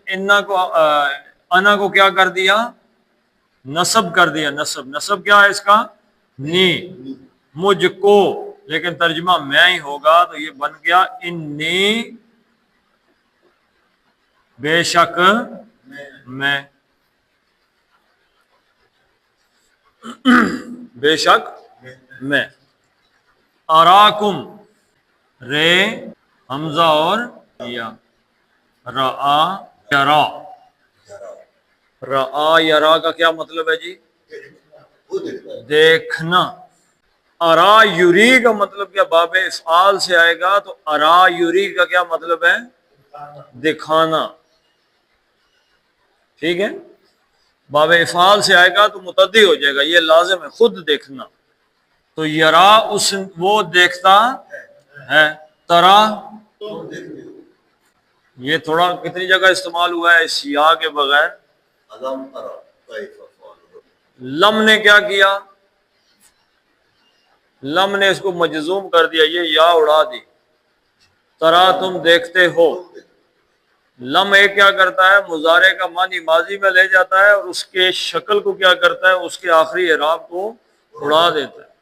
انا کو کیا کر دیا؟ نسب کر دیا. نسب کیا ہے اس کا؟ نی. مجھ کو، لیکن ترجمہ میں ہی ہوگا تو یہ بن گیا انی بے شک میں. بے شک میں. اراکم، رے حمزہ اور یا. رآ یرا. رآ یرا کا کیا مطلب ہے جی؟ دیکھنا. ارا یوری کا مطلب کیا؟ باب افعال سے آئے گا تو ارا یوری کا کیا مطلب ہے؟ دکھانا. ٹھیک ہے، باب افعال سے آئے گا تو متعدی ہو جائے گا، یہ لازم ہے خود دیکھنا. تو یرا اس وہ دیکھتا ہے، ترا
تم دیکھتے ہو.
یہ تھوڑا کتنی جگہ استعمال ہوا ہے اس یا کے بغیر.
علم ترى كيف فعل ربك.
لم نے کیا کیا، لم نے اس کو مجزوم کر دیا، یہ یا اڑا دی. ترا تم دیکھتے ہو، لم ایک کیا کرتا ہے، مضارع کا معنی ماضی میں لے جاتا ہے اور اس کے شکل کو کیا کرتا ہے، اس کے آخری اعراب کو اڑا دیتا ہے.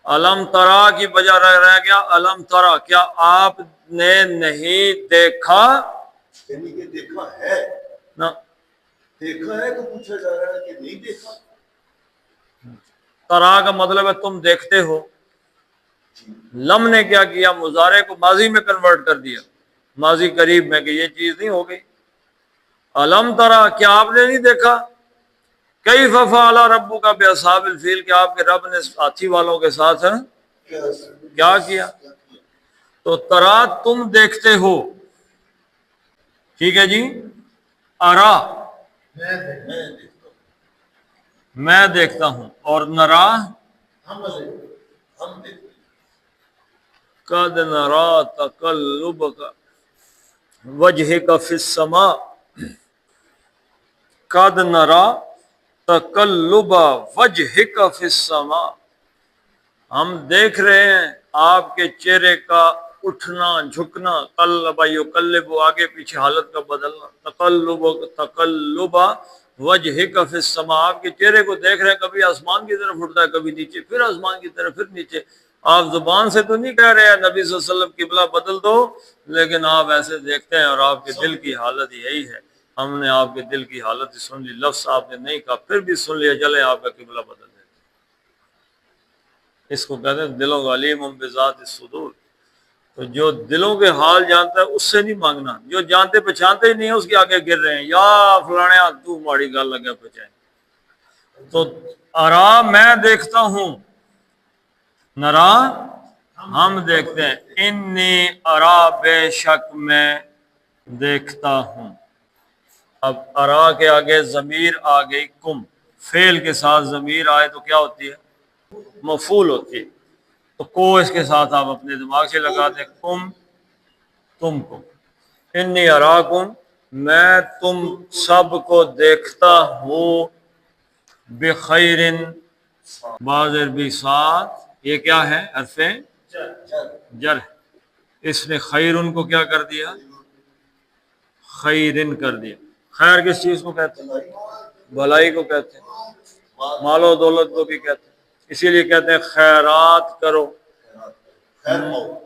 علم ترا کی بجا رہ گیا علم ترا، کیا آپ نے نہیں دیکھا
یعنی کہ دیکھا ہے،
نا.
دیکھا ہے تو پوچھا جا رہا ہے کہ نہیں دیکھا.
ترا کا مطلب ہے تم دیکھتے ہو. لم نے کیا کیا، مضارع کو ماضی میں کنورٹ کر دیا، ماضی قریب میں، کہ یہ چیز نہیں ہو گئی. علم ترا، کیا آپ نے نہیں دیکھا، کیف فعل ربک باصحاب الفیل، کہ آپ کے رب نے ہاتھی والوں کے ساتھ کیا کیا. تو ترا تم دیکھتے ہو، ٹھیک ہے جی. ارا
میں دیکھتا ہوں.
میں دیکھتا ہوں، اور نرا
ہم دیکھتے ہیں.
قد نرا تقلبک وجہک فی السماء، قد نرا تقلب وجہک فی السماء، ہم دیکھ رہے ہیں آپ کے چہرے کا اٹھنا جھکنا. قلب یقلب، آگے پیچھے حالت کا بدلنا. تقلب وجہک فی السماء، آپ کے چہرے کو دیکھ رہے ہیں، کبھی آسمان کی طرف اٹھتا ہے، کبھی نیچے، پھر آسمان کی طرف، پھر نیچے. آپ زبان سے تو نہیں کہہ رہے ہیں نبی صلی اللہ علیہ وسلم قبلہ بدل دو، لیکن آپ ایسے دیکھتے ہیں اور آپ کے دل کی حالت یہی ہے. ہم نے آپ کے دل کی حالت ہی سن لی، لفظ آپ نے نہیں کہا پھر بھی سن لیا، چلے آپ کا قبلہ بدل دے. اس کو کہتے ہیں دلوں کا علیم بذات الصدور. تو جو دلوں کے حال جانتا ہے اس سے نہیں مانگنا، جو جانتے پہچانتے ہی نہیں ہے اس کے آگے گر رہے ہیں، یا فلانے تو ماڑی گل لگا پہچائیں. تو ارا میں دیکھتا ہوں، نرا ہم دیکھتے ہیں، انی ارا بے شک میں دیکھتا ہوں. اب ارا کے آگے ضمیر آ گئی کم، فعل کے ساتھ ضمیر آئے تو کیا ہوتی ہے، مفعول ہوتی ہے. تو کو اس کے ساتھ آپ اپنے دماغ سے لگا دیں، کم تم کو. انی اراکم میں تم سب کو دیکھتا ہوں، بخیر بعض عربی ساتھ، یہ کیا ہے، حرف جر. اس نے خیرن کو کیا کر دیا، خیرن کر دیا. خیر کس چیز کو کہتے ہیں، بھلائی کو کہتے ہیں، مال و دولت کو بھی کہتے ہیں. اسی لیے کہتے ہیں خیرات کرو،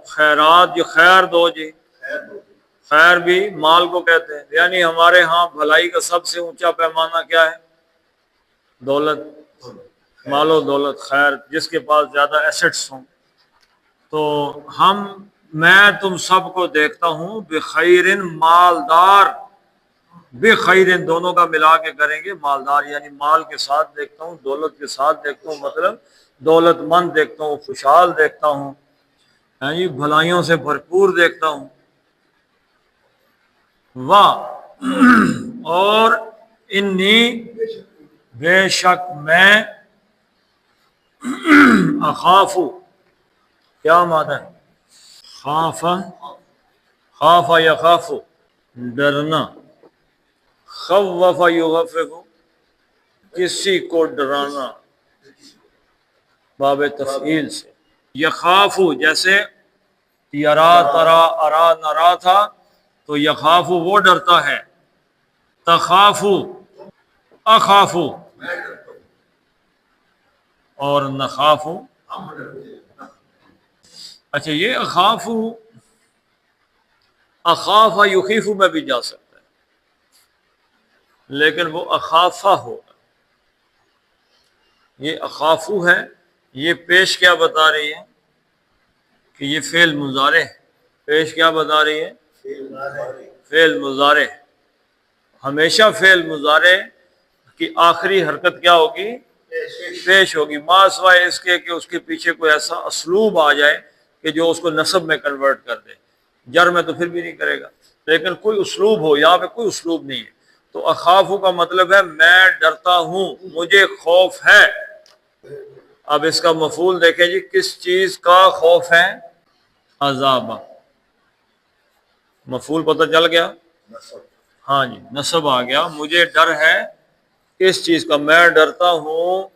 خیرات جو خیر دو جی، خیر بھی مال کو کہتے ہیں. یعنی ہمارے ہاں بھلائی کا سب سے اونچا پیمانہ کیا ہے، دولت، مال و دولت، خیر، جس کے پاس زیادہ ایسٹس ہوں. تو میں تم سب کو دیکھتا ہوں، بخیرن مالدار، بخیرن دونوں کا ملا کے کریں گے، مالدار یعنی مال کے ساتھ دیکھتا ہوں، دولت کے ساتھ دیکھتا ہوں، مطلب دولت مند دیکھتا ہوں، خوشحال دیکھتا ہوں، یعنی بھلائیوں سے بھرپور دیکھتا ہوں. واہ، اور انی بے شک میں، اخافو کیا معنی ہے، خاف، خاف یخاف ڈرنا، خوف یخوف کسی کو ڈرانا، باب تفعیل سے. یخاف جیسے یرا ترا ارا نرا تھا، تو یخاف وہ ڈرتا ہے، تخاف اخاف اور نخاف. اچھا یہ اخاف، اخاف یخیف میں بھی جا سکتا ہے، لیکن وہ اخافہ ہوگا. یہ اخافو ہے، یہ پیش کیا بتا رہی ہے کہ یہ فعل مضارع ہے. پیش کیا بتا رہی ہے، فعل مضارع. ہمیشہ فعل مضارع کی آخری حرکت کیا ہوگی، پیش ہوگی، ما سوائے اس کے کہ اس کے پیچھے کوئی ایسا اسلوب آ جائے کہ جو اس کو نصب میں کنورٹ کر دے. جر میں تو پھر بھی نہیں کرے گا، لیکن کوئی اسلوب ہو، یہاں پہ کوئی اسلوب نہیں ہے. تو اخافو کا مطلب ہے میں ڈرتا ہوں، مجھے خوف ہے۔ اب اس کا مفعول دیکھیں جی، کس چیز کا خوف ہے؟ عذاب۔ مفعول پتہ چل گیا؟
نصب
ہاں جی، نصب آ گیا۔ مجھے ڈر ہے کس چیز کا؟ میں ڈرتا ہوں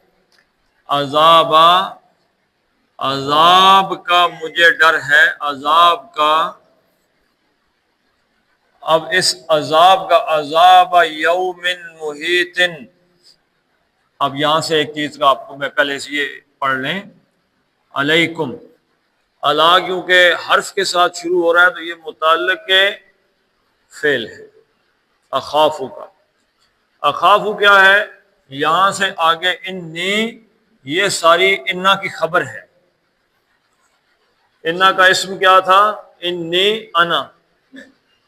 عذاب، عذاب کا مجھے ڈر ہے، عذاب کا۔ اب اس عذاب کا، عذاب یوم محیط، اب یہاں سے ایک چیز کا آپ کو میں پہلے سے یہ پڑھ لیں، علیکم، اللہ کیونکہ حرف کے ساتھ شروع ہو رہا ہے تو یہ متعلق فعل ہے اخافو کا۔ اخافو کیا ہے؟ یہاں سے آگے انی، یہ ساری انا کی خبر ہے۔ انا کا اسم کیا تھا؟ انی انا،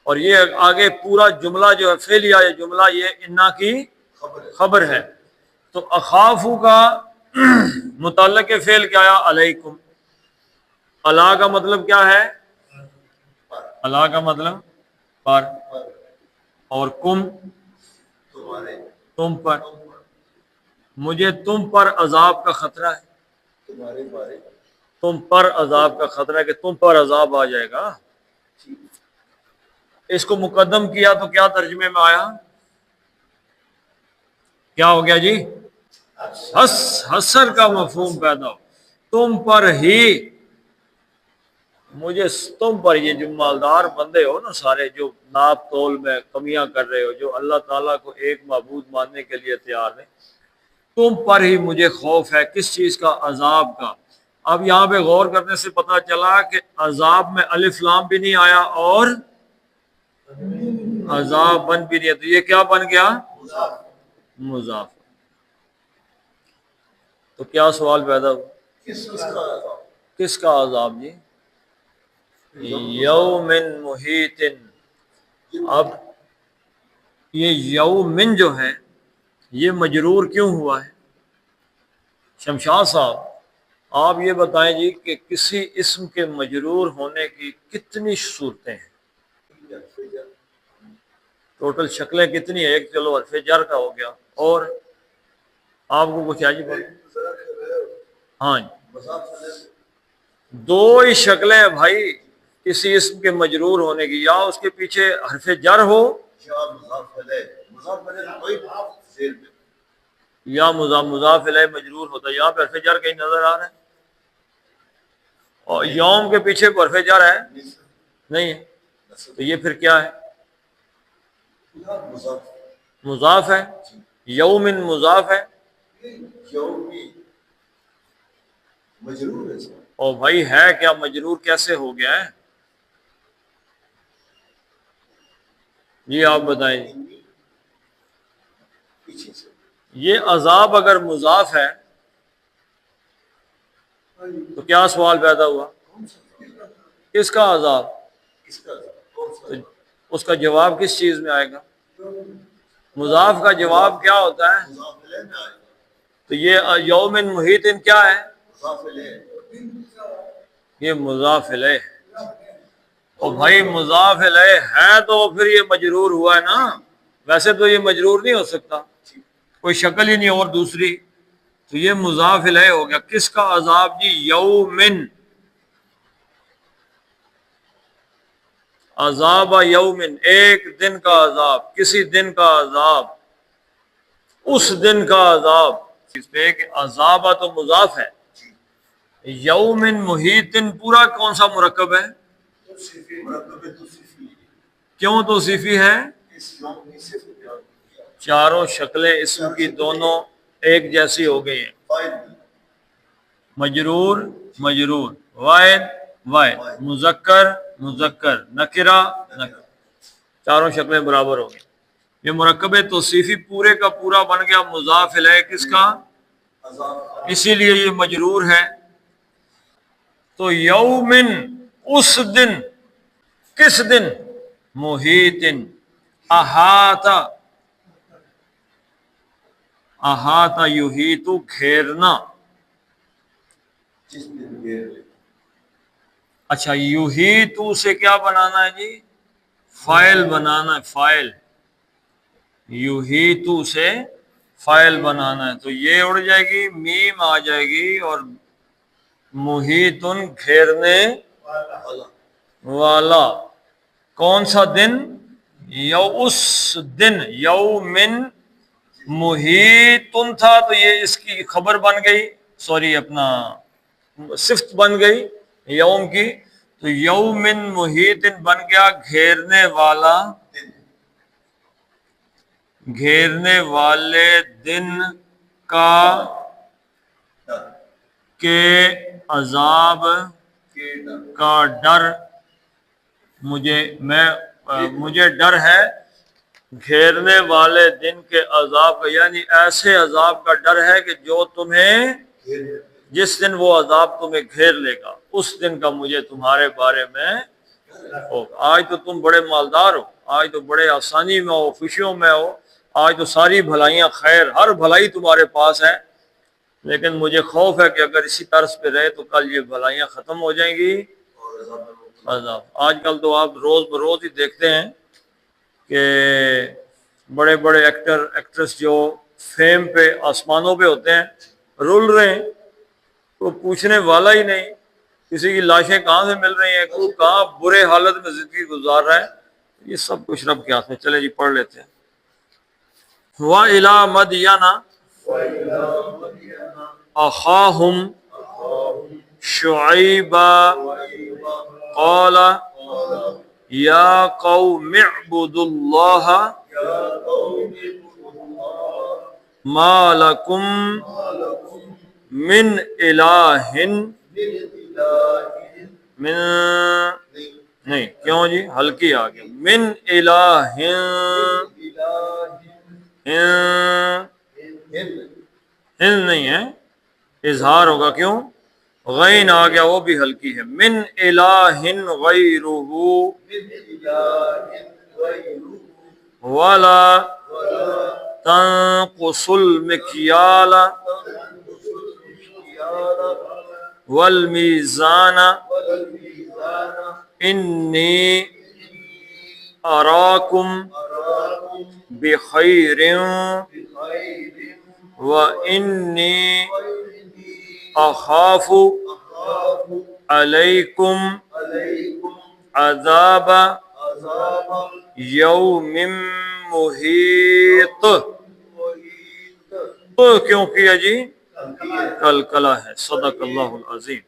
اور یہ آگے پورا جملہ جو ہے فعلیہ یہ جملہ، یہ انا کی خبر ہے۔ تو اخافو کا متعلق فعل کیا ہے؟ علیکم۔ اللہ کا مطلب کیا ہے؟ اللہ کا مطلب پر، اور کم
تمہارے،
تم پر، مجھے تم پر عذاب کا خطرہ ہے،
تمہارے بارے،
تم پر عذاب کا خطرہ ہے کہ تم پر عذاب آ جائے گا۔ اس کو مقدم کیا تو کیا ترجمے میں آیا؟ کیا ہو گیا جی؟ حسر کا مفہوم پیدا ہو، تم پر ہی، مجھے تم پر، یہ جو مالدار بندے ہو نا سارے، جو ناپ تول میں کمیاں کر رہے ہو، جو اللہ تعالیٰ کو ایک معبود ماننے کے لیے تیار نہیں، تم پر ہی مجھے خوف ہے۔ کس چیز کا؟ عذاب کا۔ اب یہاں پہ غور کرنے سے پتہ چلا کہ عذاب میں الف لام بھی نہیں آیا اور عذاب بن بھی نہیں ہے، تو یہ کیا بن گیا؟ مضاف۔ تو کیا سوال پیدا ہوا؟
کس کا عذاب؟
کس کا عذاب جی؟ یوم محیط۔ اب یہ یومن جو ہے یہ مجرور کیوں ہوا ہے؟ شمشاد صاحب آپ یہ بتائیں جی کہ کسی اسم کے مجرور ہونے کی کتنی صورتیں ہیں؟ ٹوٹل شکلیں کتنی ہیں؟ ایک چلو حرف جر کا ہو گیا، اور آپ کو کچھ آج ہاں جی، دو ہی شکلیں ہیں بھائی کسی اسم کے مجرور ہونے کی، یا اس کے پیچھے حرف جر ہو یا مضاف الیہ مجرور ہوتا ہے۔ یہاں پہ حرف جر کہیں نظر آ رہا ہے؟ اور یوم کے پیچھے حرف جر ہے؟ نہیں ہے، تو یہ پھر کیا ہے؟ مضاف ہے، یومن مضاف ہے،
مجرور ہے۔
اور بھائی ہے کیا؟ مجرور کیسے ہو گیا ہے جی؟ آپ بتائیں۔ یہ عذاب اگر مضاف ہے تو کیا سوال پیدا ہوا؟ کس کا عذاب؟ اس کا جواب کس چیز میں آئے گا؟ مضاف کا جواب کیا ہوتا ہے؟ تو یہ یومن محیط کیا ہے؟ یہ مضاف الیہ ہے۔ اور بھائی مضاف الیہ ہے تو پھر یہ مجرور ہوا ہے نا، ویسے تو یہ مجرور نہیں ہو سکتا، کوئی شکل ہی نہیں اور دوسری، تو یہ مضاف الیہ ہو گیا۔ کس کا عذاب جی؟ یومن، عذاب یومن، ایک دن کا عذاب، کسی دن کا عذاب، اس دن کا عذاب۔ اس پہ کہ عذاب تو مضاف ہے، یومن محیطن پورا کون سا مرکب ہے؟ کیوں توصیفی ہے؟ چاروں شکلیں اسم کی دونوں ایک جیسی ہو گئی ہیں، مجرور مجرور، واحد واحد، مذکر مذکر، نکرہ نکرہ، چاروں شکلیں برابر ہو گئی۔ یہ مرکب توصیفی پورے کا پورا بن گیا مضاف الیہ کس کا؟ اسی لیے یہ مجرور ہے۔ تو یومن اس دن، کس دن؟ محیطن، احاطہ، احاطہ یحیطو گھیرنا، اچھا یحیطو سے کیا بنانا ہے جی؟ فاعل بنانا ہے، فاعل، یحیطو سے فائل بنانا ہے تو یہ اڑ جائے گی، میم آ جائے گی، اور محیطن گھیرنے والا۔ کون سا دن؟ اس دن، یومن محیطن تھا تو یہ اس کی خبر بن گئی، سوری اپنا صفت بن گئی یوم کی، تو یومن محیطن بن گیا گھیرنے والا، گھیرنے والے دن کا، کے عذاب کا ڈر، مجھے ڈر ہے گھیرنے والے دن کے عذاب کا، یعنی ایسے عذاب کا ڈر ہے کہ جو تمہیں، جس دن وہ عذاب تمہیں گھیر لے گا اس دن کا مجھے تمہارے بارے میں ہوگا۔ آج تو تم بڑے مالدار ہو، آج تو بڑے آسانی میں ہو، خوشیوں میں ہو، آج تو ساری بھلائیاں، خیر ہر بھلائی تمہارے پاس ہے، لیکن مجھے خوف ہے کہ اگر اسی طرز پہ رہے تو کل یہ بھلائیاں ختم ہو جائیں گی عذاب۔ آج کل تو آپ روز بروز ہی دیکھتے ہیں کہ بڑے بڑے ایکٹر ایکٹریس جو فیم پہ آسمانوں پہ ہوتے ہیں رول رہے ہیں، تو پوچھنے والا ہی نہیں، کسی کی لاشیں کہاں سے مل رہی ہیں، کوئی کہاں برے حالت میں زندگی گزار رہا ہے، یہ سب کچھ رب کے ہاتھ میں۔ چلے جی پڑھ لیتے ہیں۔ وَإِلَى مَدْيَنَ أَخَاهُمْ شُعَيْبًا قَالَ يَا قَوْمِ اعْبُدُوا اللَّهَ مَا لَكُمْ مِنْ إِلَٰهٍ من نہیں کیوں جی ہلکی آ گیا، من الہ ہن نہیں ہے، اظہار ہوگا، کیوں؟ غین آ گیا وہ بھی ہلکی ہے، من الہ غیرہ ولا تنقصوا المکیال والمیزان انی اراکم بخیر وانی اخاف علیکم عذاب یوم محیط۔ تو کیوں کیا جی؟ کلکلہ ہے۔ صدق اللہ العظیم۔